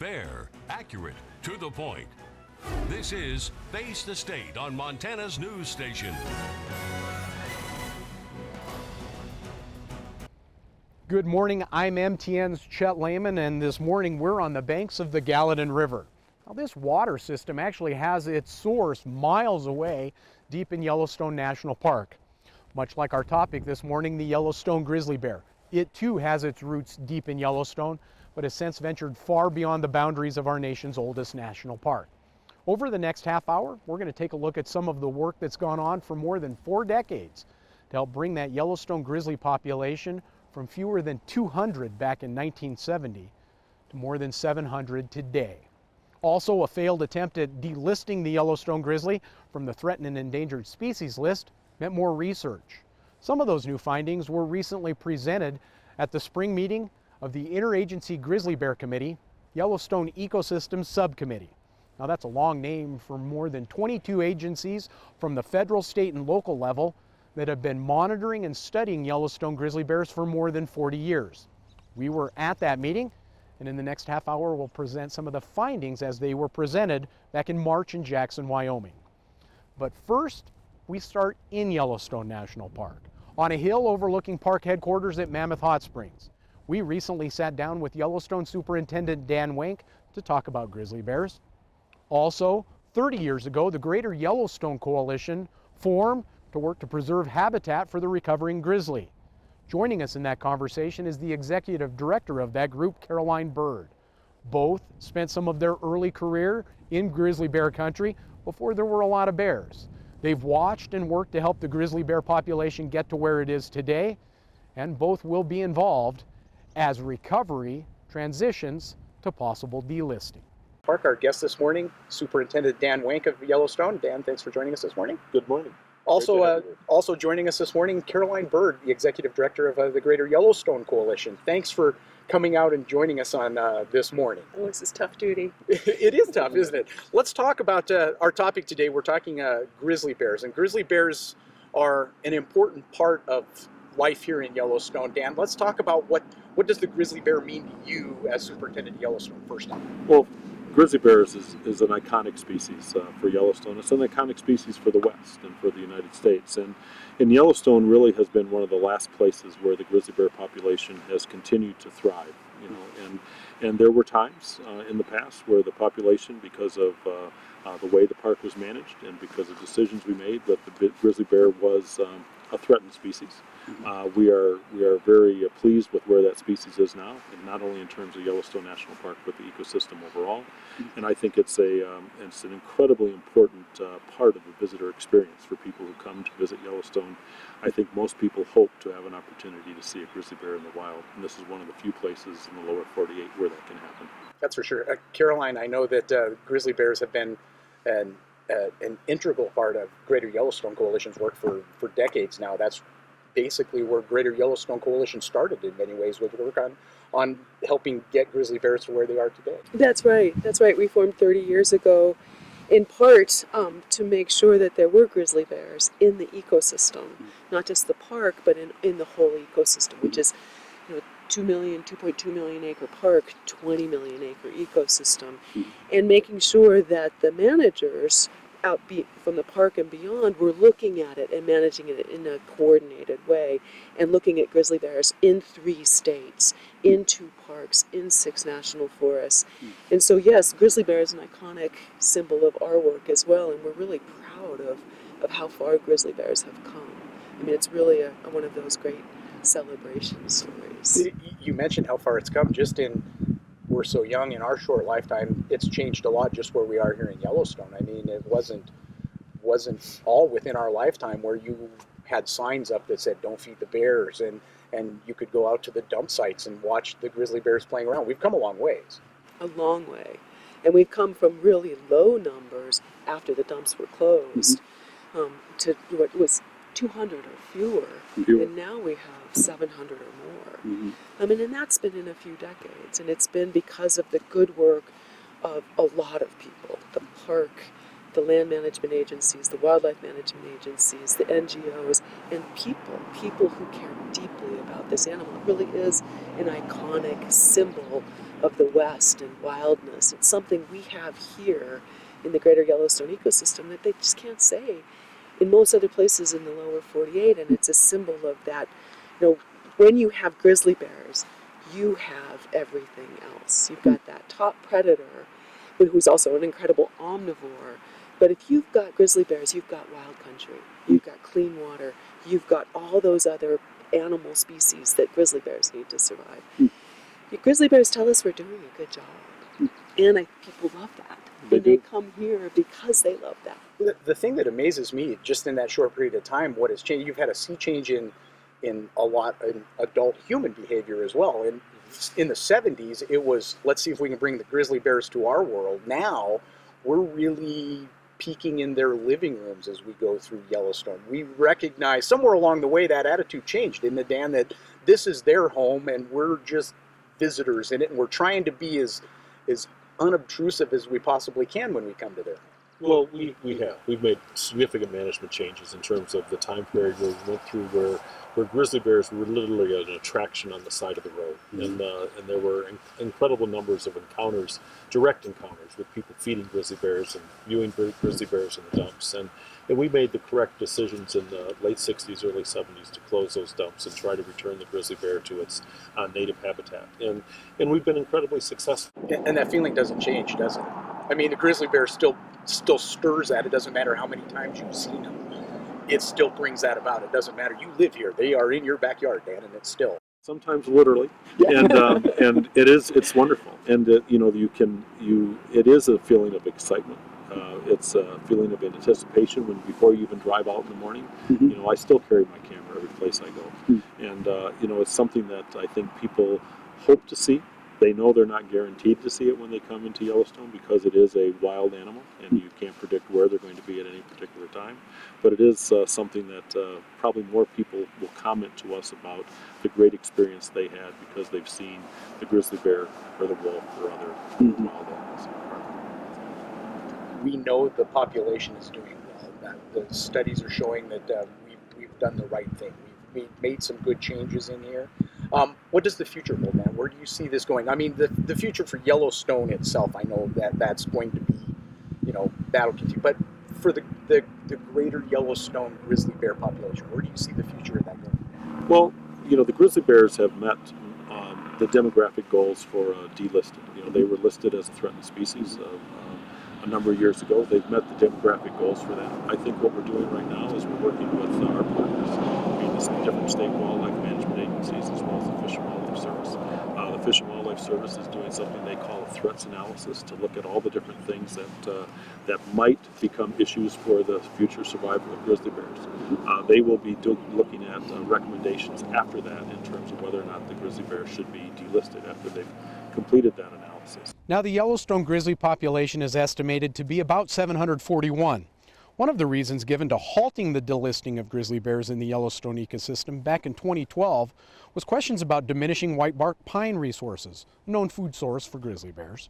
fair, accurate, to the point. This is Face the State on Montana's news station. Good morning, I'm MTN's Chet Layman, and this morning we're on the banks of the Gallatin River. Now, this water system actually has its source miles away deep in Yellowstone National Park. Much like our topic this morning, the Yellowstone Grizzly Bear. It too has its roots deep in Yellowstone, but has since ventured far beyond the boundaries of our nation's oldest national park. Over the next half hour, we're going to take a look at some of the work that's gone on for more than 4 decades to help bring that Yellowstone grizzly population from fewer than 200 back in 1970 to more than 700 today. Also, a failed attempt at delisting the Yellowstone grizzly from the threatened and endangered species list meant more research. Some of those new findings were recently presented at the spring meeting of the Interagency Grizzly Bear Committee, Yellowstone Ecosystem Subcommittee. Now, that's a long name for more than 22 agencies from the federal, state, and local level that have been monitoring and studying Yellowstone grizzly bears for more than 40 years. We were at that meeting, and in the next half hour we'll present some of the findings as they were presented back in March in Jackson, Wyoming. But first, we start in Yellowstone National Park, on a hill overlooking park headquarters at Mammoth Hot Springs. We recently sat down with Yellowstone Superintendent Dan Wenk to talk about grizzly bears. Also, 30 years ago, the Greater Yellowstone Coalition formed to work to preserve habitat for the recovering grizzly. Joining us in that conversation is the executive director of that group, Caroline Bird. Both spent some of their early career in grizzly bear country before there were a lot of bears. They've watched and worked to help the grizzly bear population get to where it is today, and both will be involved as recovery transitions to possible delisting. Our guest this morning, Superintendent Dan Wenk of Yellowstone. Dan, thanks for joining us this morning. Good morning. Also joining us this morning, Caroline Bird, the Executive Director of the Greater Yellowstone Coalition. Thanks for coming out and joining us on this morning. Oh, this is tough duty. It is tough, isn't it? Let's talk about our topic today. We're talking grizzly bears, and grizzly bears are an important part of life here in Yellowstone. Dan, let's talk about what does the grizzly bear mean to you as Superintendent of Yellowstone first time? Well, grizzly bears is an iconic species for Yellowstone. It's an iconic species for the West and for the United States. And Yellowstone really has been one of the last places where the grizzly bear population has continued to thrive. And there were times in the past where the population, because of the way the park was managed and because of decisions we made, that the grizzly bear was a threatened species. We are very pleased with where that species is now, and not only in terms of Yellowstone National Park, but the ecosystem overall. And I think it's an incredibly important part of the visitor experience for people who come to visit Yellowstone. I think most people hope to have an opportunity to see a grizzly bear in the wild, and this is one of the few places in the lower 48 where that can happen. That's for sure. Caroline, I know that grizzly bears have been an integral part of Greater Yellowstone Coalition's work for decades now. That's basically where Greater Yellowstone Coalition started in many ways, with work on helping get grizzly bears to where they are today. That's right. We formed 30 years ago, in part to make sure that there were grizzly bears in the ecosystem, not just the park, but in the whole ecosystem, which is 2.2 million acre park, 20 million acre ecosystem, and making sure that the managers from the park and beyond were looking at it and managing it in a coordinated way, and looking at grizzly bears in 3 states, in 2 parks, in 6 national forests. And so yes, grizzly bear is an iconic symbol of our work as well, and we're really proud of how far grizzly bears have come. I mean, it's really one of those great celebration stories. You mentioned how far it's come. We're so young in our short lifetime, it's changed a lot just where we are here in Yellowstone. I mean, it wasn't all within our lifetime where you had signs up that said don't feed the bears, and you could go out to the dump sites and watch the grizzly bears playing around. We've come a long ways. A long way. And we've come from really low numbers after the dumps were closed to what was 200 or fewer. And now we have 700 or more. And that's been in a few decades, and it's been because of the good work of a lot of people, the park, the land management agencies, the wildlife management agencies, the NGOs, and people who care deeply about this animal. It really is an iconic symbol of the West and wildness. It's something we have here in the greater Yellowstone ecosystem that they just can't say in most other places in the lower 48, and it's a symbol of that. When you have grizzly bears, you have everything else. You've got that top predator, who's also an incredible omnivore. But if you've got grizzly bears, you've got wild country, you've got clean water, you've got all those other animal species that grizzly bears need to survive. The grizzly bears tell us we're doing a good job, and people love that. They come here because they love that. The thing that amazes me, just in that short period of time, what has changed, you've had a sea change in a lot in adult human behavior as well. And in the 70s, it was, let's see if we can bring the grizzly bears to our world. Now, we're really peeking in their living rooms as we go through Yellowstone. We recognize somewhere along the way that attitude changed, didn't it, Dan? That this is their home and we're just visitors in it, and we're trying to be as unobtrusive as we possibly can when we come to there. Well, we've made significant management changes in terms of the time period where we went through where grizzly bears were literally an attraction on the side of the road, and there were incredible numbers of encounters, direct encounters with people feeding grizzly bears and viewing grizzly bears in the dumps, and we made the correct decisions in the late 60s, early 70s to close those dumps and try to return the grizzly bear to its native habitat, and we've been incredibly successful. And that feeling doesn't change, does it? I mean, the grizzly bear still stirs that. It doesn't matter how many times you've seen them. It still brings that about. It doesn't matter. You live here. They are in your backyard, Dan, and it's still. Sometimes literally, and it's wonderful, and it is a feeling of excitement. It's a feeling of anticipation before you even drive out in the morning. I still carry my camera every place I go, and it's something that I think people hope to see. They know they're not guaranteed to see it when they come into Yellowstone because it is a wild animal and you can't predict where they're going to be at any particular time. But it is something that probably more people will comment to us about the great experience they had because they've seen the grizzly bear or the wolf or other wild animals. We know the population is doing well. The studies are showing that we've done the right thing. We've made some good changes in here. What does the future hold, man? Where do you see this going? I mean, the future for Yellowstone itself, I know that's going to be, that'll continue. But for the greater Yellowstone grizzly bear population, where do you see the future of that going? Well, the grizzly bears have met the demographic goals for delisting. They were listed as a threatened species a number of years ago. They've met the demographic goals for that. I think what we're doing right now is we're working with our partners, the different state wildlife management agencies as well as the Fish and Wildlife Service. The Fish and Wildlife Service is doing something they call a threats analysis to look at all the different things that might become issues for the future survival of grizzly bears. They will be looking at recommendations after that in terms of whether or not the grizzly bear should be delisted after they've completed that analysis. Now, the Yellowstone grizzly population is estimated to be about 741. One of the reasons given to halting the delisting of grizzly bears in the Yellowstone ecosystem back in 2012 was questions about diminishing whitebark pine resources, a known food source for grizzly bears.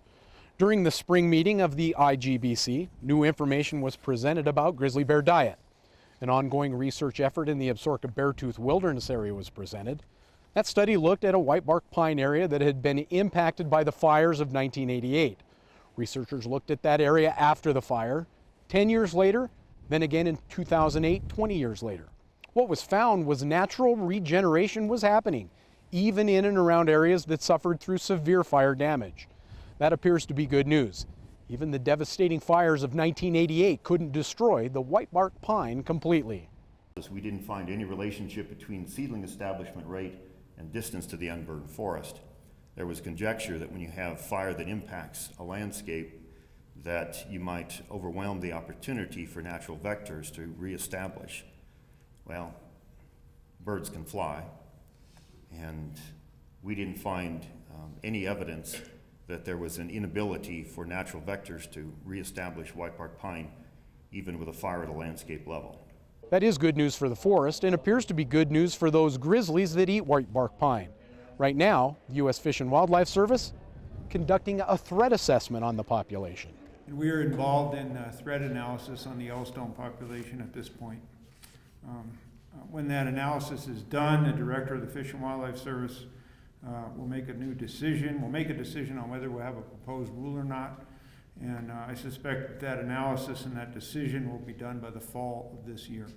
During the spring meeting of the IGBC, new information was presented about grizzly bear diet. An ongoing research effort in the Absaroka Beartooth Wilderness area was presented. That study looked at a whitebark pine area that had been impacted by the fires of 1988. Researchers looked at that area after the fire, 10 years later, then again in 2008, 20 years later. What was found was natural regeneration was happening, even in and around areas that suffered through severe fire damage. That appears to be good news. Even the devastating fires of 1988 couldn't destroy the whitebark pine completely. We didn't find any relationship between seedling establishment rate and distance to the unburned forest. There was conjecture that when you have fire that impacts a landscape, that you might overwhelm the opportunity for natural vectors to reestablish. Well, birds can fly, and we didn't find any evidence that there was an inability for natural vectors to reestablish whitebark pine, even with a fire at a landscape level. That is good news for the forest and appears to be good news for those grizzlies that eat whitebark pine. Right now, the U.S. Fish and Wildlife Service conducting a threat assessment on the population. And we are involved in threat analysis on the Yellowstone population at this point. When that analysis is done, the director of the Fish and Wildlife Service will make a new decision. We'll make a decision on whether we'll have a proposed rule or not. And I suspect that analysis and that decision will be done by the fall of this year.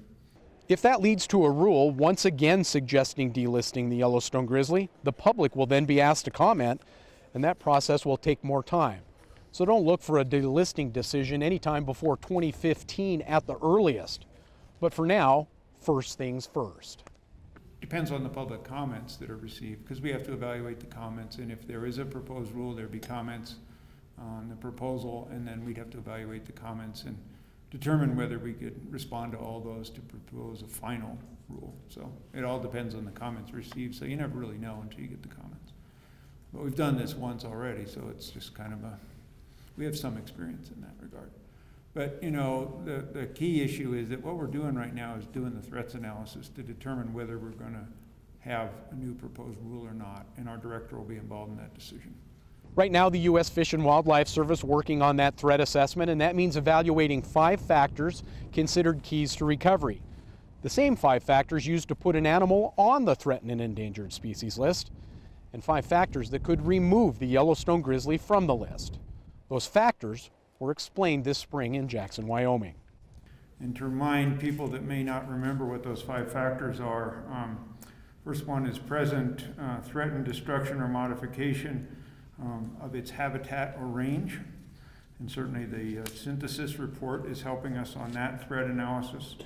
If that leads to a rule, once again suggesting delisting the Yellowstone grizzly, the public will then be asked to comment, and that process will take more time. So don't look for a delisting decision anytime before 2015 at the earliest. But for now, first things first. Depends on the public comments that are received, because we have to evaluate the comments, and if there is a proposed rule, there'd be comments on the proposal, and then we'd have to evaluate the comments and determine whether we could respond to all those to propose a final rule. So it all depends on the comments received, so you never really know until you get the comments. But we've done this once already, so it's just kind of we have some experience in that regard. But you know, the key issue is that what we're doing right now is doing the threats analysis to determine whether we're going to have a new proposed rule or not, and our director will be involved in that decision. Right now, the U.S. Fish and Wildlife Service working on that threat assessment, and that means evaluating 5 factors considered keys to recovery. The same 5 factors used to put an animal on the threatened and endangered species list, and 5 factors that could remove the Yellowstone grizzly from the list. Those factors were explained this spring in Jackson, Wyoming. And to remind people that may not remember what those 5 factors are, first one is present threatened destruction or modification of its habitat or range. And certainly the synthesis report is helping us on that threat analysis.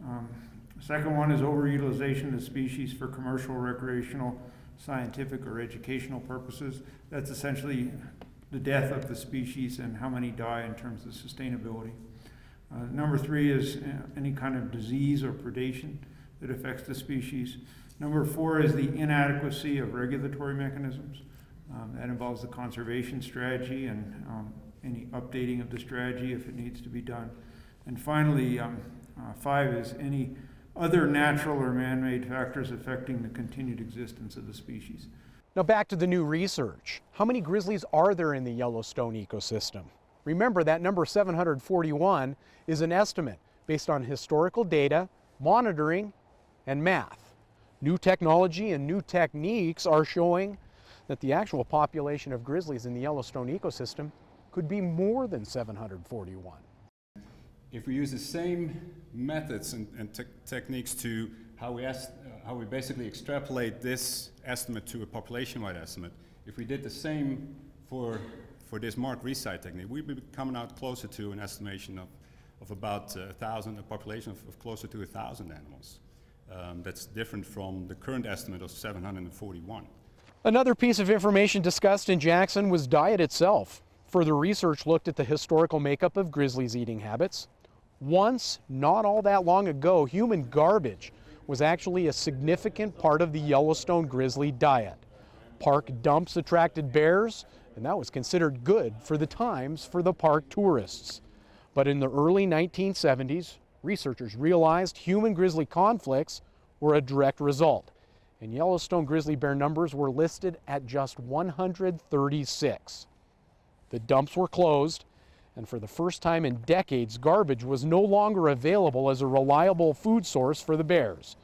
The second one is overutilization of the species for commercial, recreational, scientific, or educational purposes. That's essentially the death of the species and how many die in terms of sustainability. Number 3 is any kind of disease or predation that affects the species. Number 4 is the inadequacy of regulatory mechanisms. That involves the conservation strategy and any updating of the strategy if it needs to be done. And finally, 5 is any other natural or man-made factors affecting the continued existence of the species. Now back to the new research. How many grizzlies are there in the Yellowstone ecosystem? Remember that number 741 is an estimate based on historical data, monitoring, and math. New technology and new techniques are showing that the actual population of grizzlies in the Yellowstone ecosystem could be more than 741. If we use the same methods and techniques to how we basically extrapolate this estimate to a population-wide estimate, if we did the same for this mark resite technique, we'd be coming out closer to an estimation of about 1,000, a population of closer to 1,000 animals. That's different from the current estimate of 741. Another piece of information discussed in Jackson was diet itself. Further research looked at the historical makeup of grizzlies' eating habits. Once, not all that long ago, human garbage was actually a significant part of the Yellowstone grizzly diet. Park dumps attracted bears, and that was considered good for the times for the park tourists. But in the early 1970s, researchers realized human grizzly conflicts were a direct result, and Yellowstone grizzly bear numbers were listed at just 136. The dumps were closed, and for the first time in decades, garbage was no longer available as a reliable food source for the bears.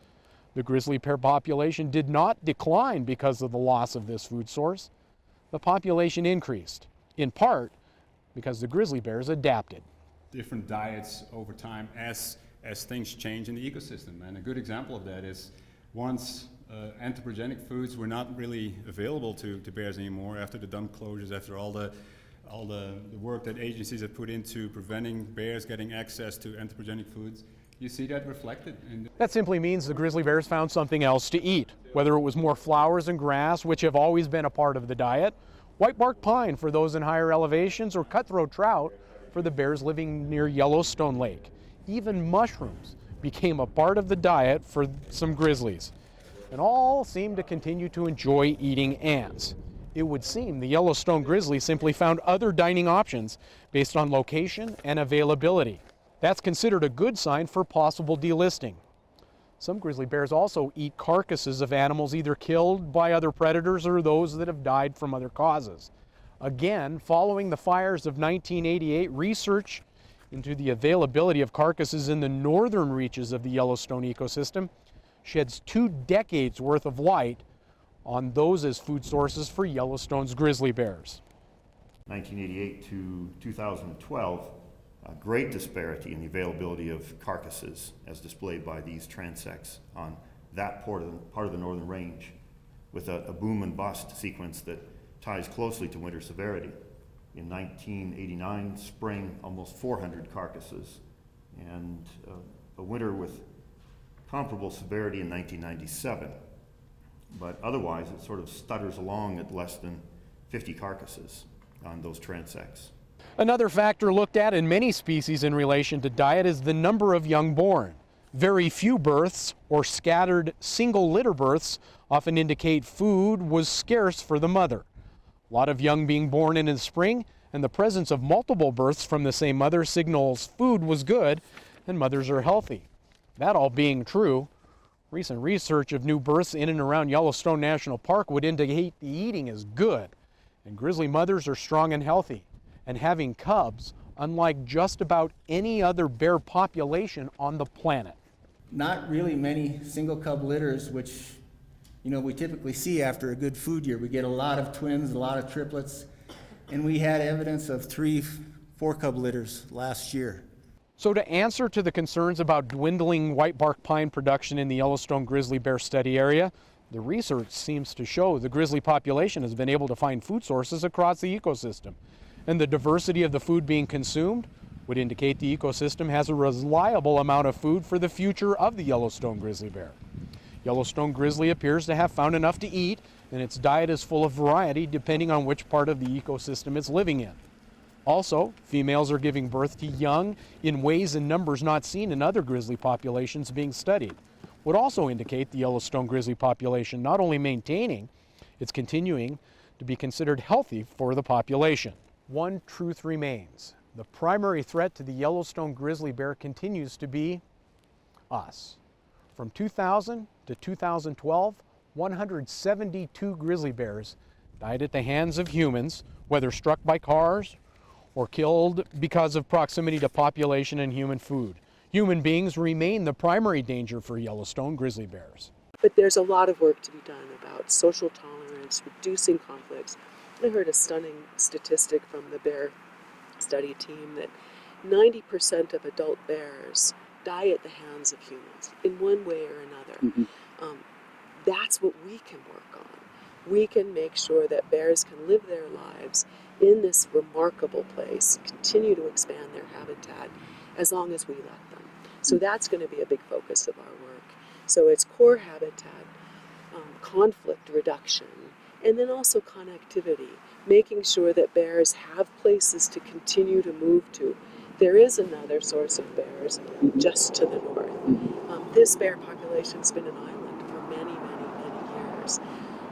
The grizzly bear population did not decline because of the loss of this food source. The population increased, in part because the grizzly bears adapted. Different diets over time as things change in the ecosystem. And a good example of that is once anthropogenic foods were not really available to bears anymore after the dump closures, after all the work that agencies have put into preventing bears getting access to anthropogenic foods. You see that reflected. That simply means the grizzly bears found something else to eat, whether it was more flowers and grass, which have always been a part of the diet, whitebark pine for those in higher elevations, or cutthroat trout for the bears living near Yellowstone Lake. Even mushrooms became a part of the diet for some grizzlies, and all seem to continue to enjoy eating ants. It would seem the Yellowstone grizzly simply found other dining options based on location and availability. That's considered a good sign for possible delisting. Some grizzly bears also eat carcasses of animals either killed by other predators or those that have died from other causes. Again, following the fires of 1988, research into the availability of carcasses in the northern reaches of the Yellowstone ecosystem sheds 2 decades worth of light on those as food sources for Yellowstone's grizzly bears. 1988 to 2012, a great disparity in the availability of carcasses as displayed by these transects on that part of the northern range, with a boom and bust sequence that ties closely to winter severity. In 1989, spring, almost 400 carcasses, and a winter with comparable severity in 1997. But otherwise, it sort of stutters along at less than 50 carcasses on those transects. Another factor looked at in many species in relation to diet is the number of young born. Very few births or scattered single litter births often indicate food was scarce for the mother. A lot of young being born in the spring, and the presence of multiple births from the same mother signals food was good and mothers are healthy. That all being true, recent research of new births in and around Yellowstone National Park would indicate the eating is good, and grizzly mothers are strong and healthy, and having cubs, unlike just about any other bear population on the planet. Not really many single cub litters, which we typically see after a good food year. We get a lot of twins, a lot of triplets, and we had evidence of 3-4 cub litters last year. So to answer to the concerns about dwindling white bark pine production in the Yellowstone grizzly bear study area, the research seems to show the grizzly population has been able to find food sources across the ecosystem. And the diversity of the food being consumed would indicate the ecosystem has a reliable amount of food for the future of the Yellowstone grizzly bear. Yellowstone grizzly appears to have found enough to eat, and its diet is full of variety depending on which part of the ecosystem it's living in. Also, females are giving birth to young in ways and numbers not seen in other grizzly populations being studied. Would also indicate the Yellowstone grizzly population not only maintaining, it's continuing to be considered healthy for the population. One truth remains. The primary threat to the Yellowstone grizzly bear continues to be us. From 2000 to 2012, 172 grizzly bears died at the hands of humans, whether struck by cars or killed because of proximity to population and human food. Human beings remain the primary danger for Yellowstone grizzly bears. But there's a lot of work to be done about social tolerance, reducing conflicts. I heard a stunning statistic from the bear study team that 90% of adult bears die at the hands of humans in one way or another. Mm-hmm. That's what we can work on. We can make sure that bears can live their lives in this remarkable place, continue to expand their habitat as long as we let them. So that's going to be a big focus of our work. So it's core habitat, conflict reduction, and then also connectivity, making sure that bears have places to continue to move to. There is another source of bears just to the north. This bear population's been an island for many, many, many years.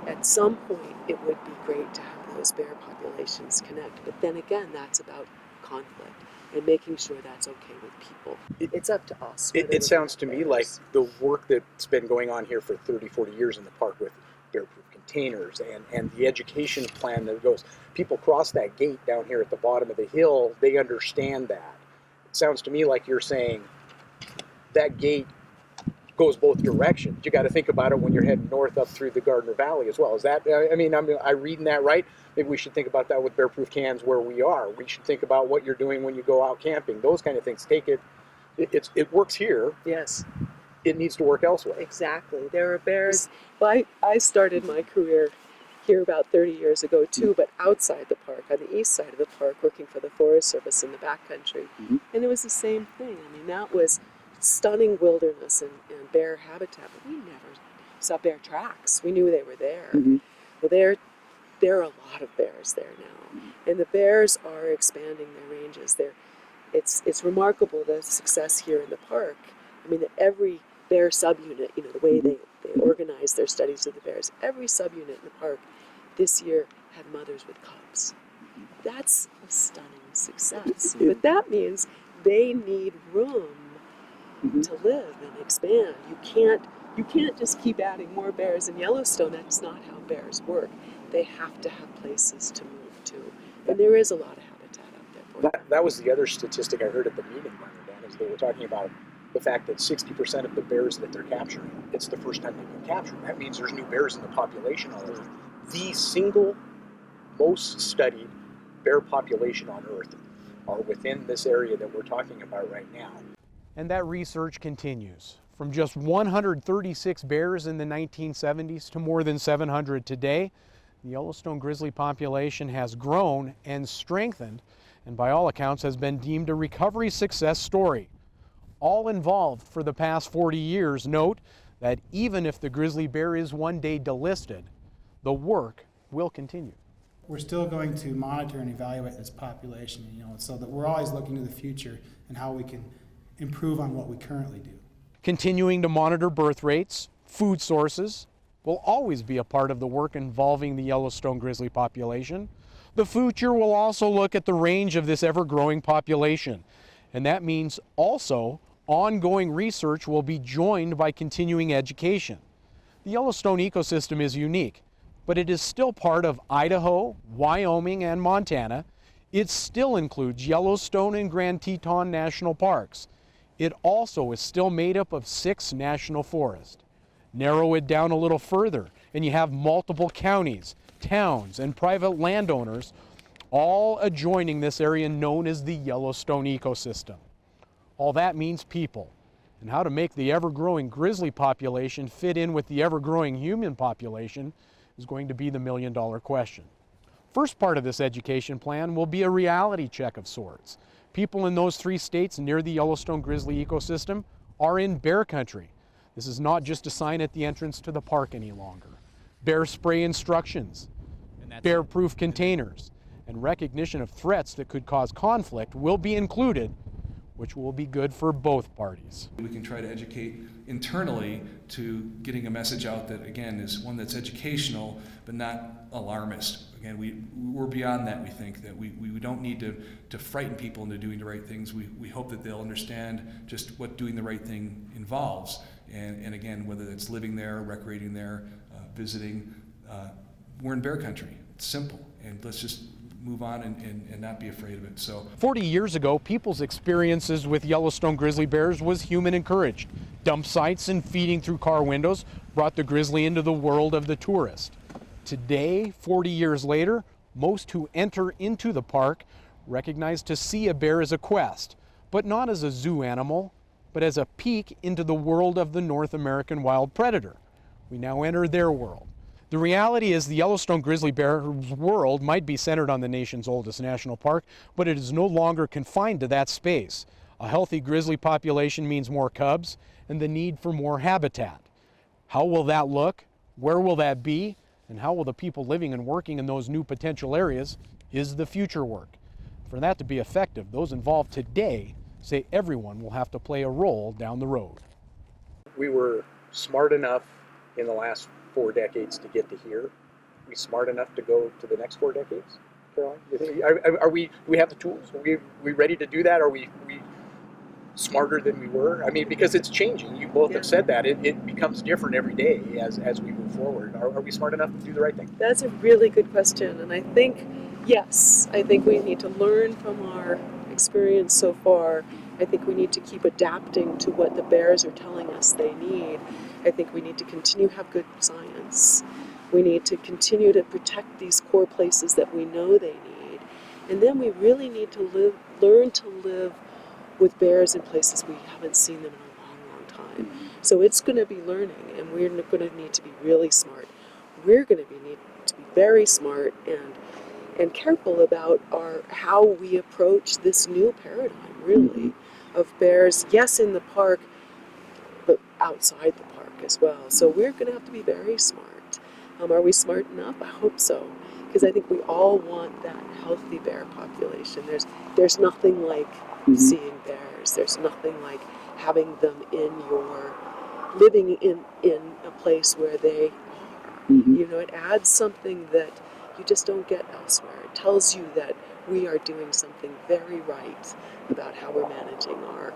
At some point, it would be great to have those bear populations connect, but then again, that's about conflict and making sure that's okay with people. It's up to us. It sounds to me like the work that's been going on here for 30, 40 years in the park with bear-proof containers and the education plan that goes, people cross that gate down here at the bottom of the hill, they understand that. It sounds to me like you're saying that gate goes both directions. You got to think about it when you're heading north up through the Gardner Valley as well. Is that, I'm reading that right? Maybe we should think about that with bear-proof cans where we are. We should think about what you're doing when you go out camping. Those kind of things. It works here. Yes. It needs to work elsewhere. Exactly. There are bears. Well, I started my career here about 30 years ago too, but outside the park, on the east side of the park, working for the Forest Service in the backcountry. Mm-hmm. And it was the same thing. I mean, that was stunning wilderness and bear habitat, but we never saw bear tracks. We knew they were there. Mm-hmm. Well, there are a lot of bears there now, and the bears are expanding their ranges. It's remarkable the success here in the park. I mean, that every bear subunit, the way they organize their studies of the bears, every subunit in the park this year had mothers with cubs. That's a stunning success. But that means they need room to live and expand. You can't just keep adding more bears in Yellowstone. That's not how bears work. They have to have places to move to. And there is a lot of habitat out there for them. That was the other statistic I heard at the meeting, Dan, is they were talking about the fact that 60% of the bears that they're capturing, it's the first time they've been captured. That means there's new bears in the population on Earth. The single most studied bear population on Earth are within this area that we're talking about right now. And that research continues. From just 136 bears in the 1970s to more than 700 today, the Yellowstone grizzly population has grown and strengthened, and by all accounts has been deemed a recovery success story. All involved for the past 40 years note that even if the grizzly bear is one day delisted, the work will continue. We're still going to monitor and evaluate this population, so that we're always looking to the future and how we can improve on what we currently do. Continuing to monitor birth rates, food sources, will always be a part of the work involving the Yellowstone grizzly population. The future will also look at the range of this ever-growing population, and that means also ongoing research will be joined by continuing education. The Yellowstone ecosystem is unique, but it is still part of Idaho, Wyoming, and Montana. It still includes Yellowstone and Grand Teton National Parks. It also is still made up of 6 national forests. Narrow it down a little further, and you have multiple counties, towns, and private landowners all adjoining this area known as the Yellowstone ecosystem. All that means people, and how to make the ever-growing grizzly population fit in with the ever-growing human population is going to be the million-dollar question. First part of this education plan will be a reality check of sorts. People in those 3 states near the Yellowstone grizzly ecosystem are in bear country. This is not just a sign at the entrance to the park any longer. Bear spray instructions, bear-proof containers, and recognition of threats that could cause conflict will be included, which will be good for both parties. We can try to educate internally to getting a message out that, again, is one that's educational but not alarmist. Again, we're beyond that. We think that we don't need to frighten people into doing the right things. We hope that they'll understand just what doing the right thing involves. And again, whether it's living there, recreating there, visiting, we're in bear country. It's simple, and let's just move on and not be afraid of it. So 40 years ago, people's experiences with Yellowstone grizzly bears was human encouraged. Dump sites and feeding through car windows brought the grizzly into the world of the tourist. Today, 40 years later, most who enter into the park recognize to see a bear as a quest, but not as a zoo animal, but as a peek into the world of the North American wild predator. We now enter their world. The reality is the Yellowstone grizzly bear's world might be centered on the nation's oldest national park, but it is no longer confined to that space. A healthy grizzly population means more cubs and the need for more habitat. How will that look? Where will that be? And how will the people living and working in those new potential areas is the future work? For that to be effective, those involved today say everyone will have to play a role down the road. We were smart enough in the last 4 decades to get to here. Are we smart enough to go to the next 4 decades, Caroline? Are we have the tools? Are we ready to do that? Are we smarter than we were? I mean, because it's changing. You both have said that. It becomes different every day as we move forward. Are we smart enough to do the right thing? That's a really good question, and I think, yes, I think we need to learn from our experience so far. I think we need to keep adapting to what the bears are telling us they need. I think we need to continue to have good science. We need to continue to protect these core places that we know they need. And then we really need to learn to live with bears in places we haven't seen them in a long, long time. So it's going to be learning, and we're going to need to be really smart. We're going to need to be very smart and careful about how we approach this new paradigm, really, of bears, yes, in the park, but outside the park as well. So we're going to have to be very smart. Are we smart enough? I hope so, because I think we all want that healthy bear population. There's nothing like seeing bears. There's nothing like having them living in a place where they are. You know, it adds something that you just don't get elsewhere. It tells you that we are doing something very right about how we're managing our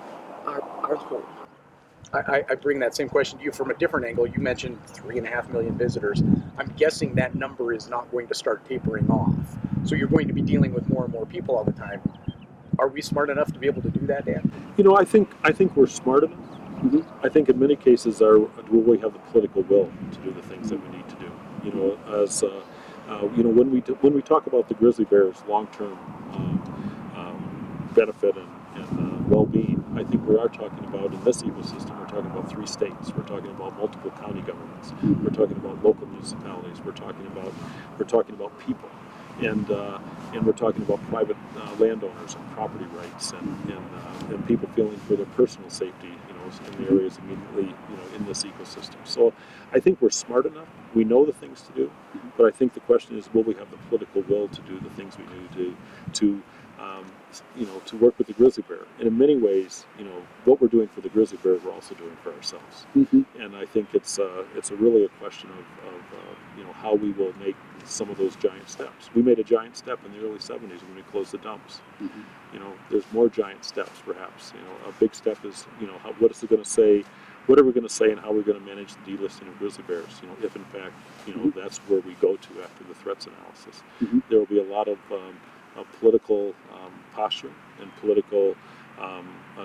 home. I bring that same question to you from a different angle. You mentioned 3.5 million visitors. I'm guessing that number is not going to start tapering off. So you're going to be dealing with more and more people all the time. Are we smart enough to be able to do that, Dan? You know, I think we're smart enough. I think in many cases, will we have the political will to do the things that we need to do? You know, as you know, when we talk about the grizzly bear's long-term benefit and well-being, I think we are talking about, in this ecosystem, we're talking about 3 states. We're talking about multiple county governments. We're talking about local municipalities. We're talking about people, and we're talking about private landowners and property rights, and people feeling for their personal safety, you know, in the areas immediately, you know, in this ecosystem. So I think we're smart enough. We know the things to do, but I think the question is, will we have the political will to do the things we need to you know, to work with the grizzly bear? And in many ways, you know, what we're doing for the grizzly bear, we're also doing for ourselves. And I think it's really a question of you know, how we will make some of those giant steps. We made a giant step in the early 70s when we closed the dumps. You know, there's more giant steps, perhaps. You know, a big step is, you know, what is it going to say? What are we going to say, and how are we going to manage the delisting of grizzly bears? You know, if in fact, you know, that's where we go to after the threats analysis. There will be a lot of political posturing and political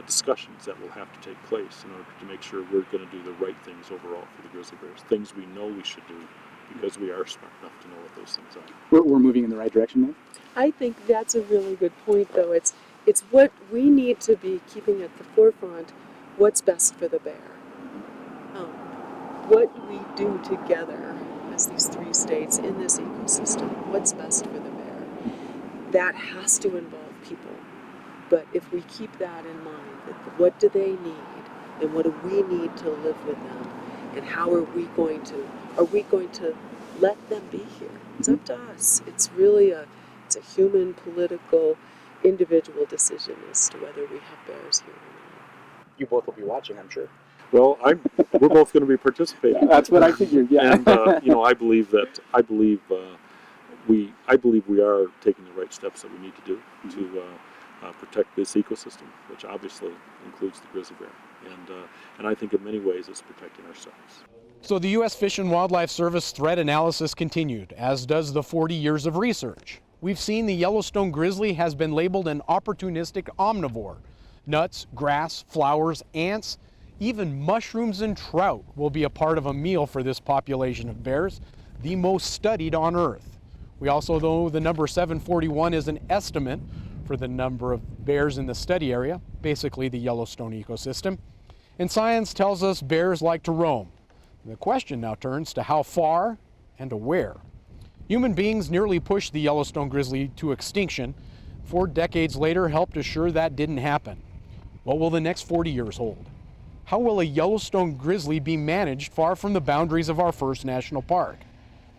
discussions that will have to take place in order to make sure we're going to do the right things overall for the grizzly bears, things we know we should do because we are smart enough to know what those things are. We're moving in the right direction then? I think that's a really good point, though. It's what we need to be keeping at the forefront, what's best for the bear. What we do together as these 3 states in this ecosystem, what's best for the bear. That has to involve people. But if we keep that in mind, that what do they need and what do we need to live with them, and how are we going to let them be here? It's up to us. It's really a human, political, individual decision as to whether we have bears here or not. You both will be watching, I'm sure. Well, we're both going to be participating. That's what I figured. Yeah. And you know, I believe we are taking the right steps that we need to do to protect this ecosystem, which obviously includes the grizzly bear. And I think in many ways it's protecting ourselves. So the U.S. Fish and Wildlife Service threat analysis continued, as does the 40 years of research. We've seen the Yellowstone grizzly has been labeled an opportunistic omnivore. Nuts, grass, flowers, ants, even mushrooms and trout will be a part of a meal for this population of bears, the most studied on Earth. We also know the number 741 is an estimate for the number of bears in the study area, basically the Yellowstone ecosystem. And science tells us bears like to roam. The question now turns to how far and to where. Human beings nearly pushed the Yellowstone grizzly to extinction. 4 decades later helped assure that didn't happen. What will the next 40 years hold? How will a Yellowstone grizzly be managed far from the boundaries of our first national park?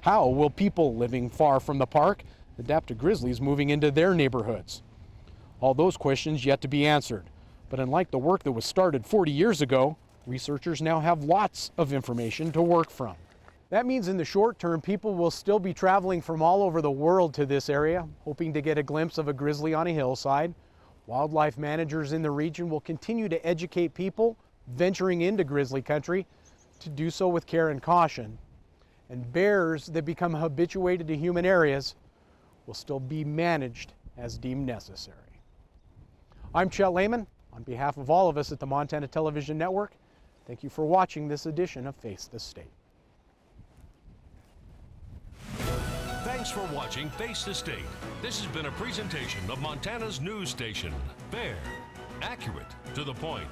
How will people living far from the park adapt to grizzlies moving into their neighborhoods? All those questions yet to be answered. But unlike the work that was started 40 years ago, researchers now have lots of information to work from. That means in the short term, people will still be traveling from all over the world to this area, hoping to get a glimpse of a grizzly on a hillside. Wildlife managers in the region will continue to educate people venturing into grizzly country to do so with care and caution. And bears that become habituated to human areas will still be managed as deemed necessary. I'm Chet Layman. On behalf of all of us at the Montana Television Network, thank you for watching this edition of Face the State. Thanks for watching Face the State. This has been a presentation of Montana's news station, Fair, accurate, to the point.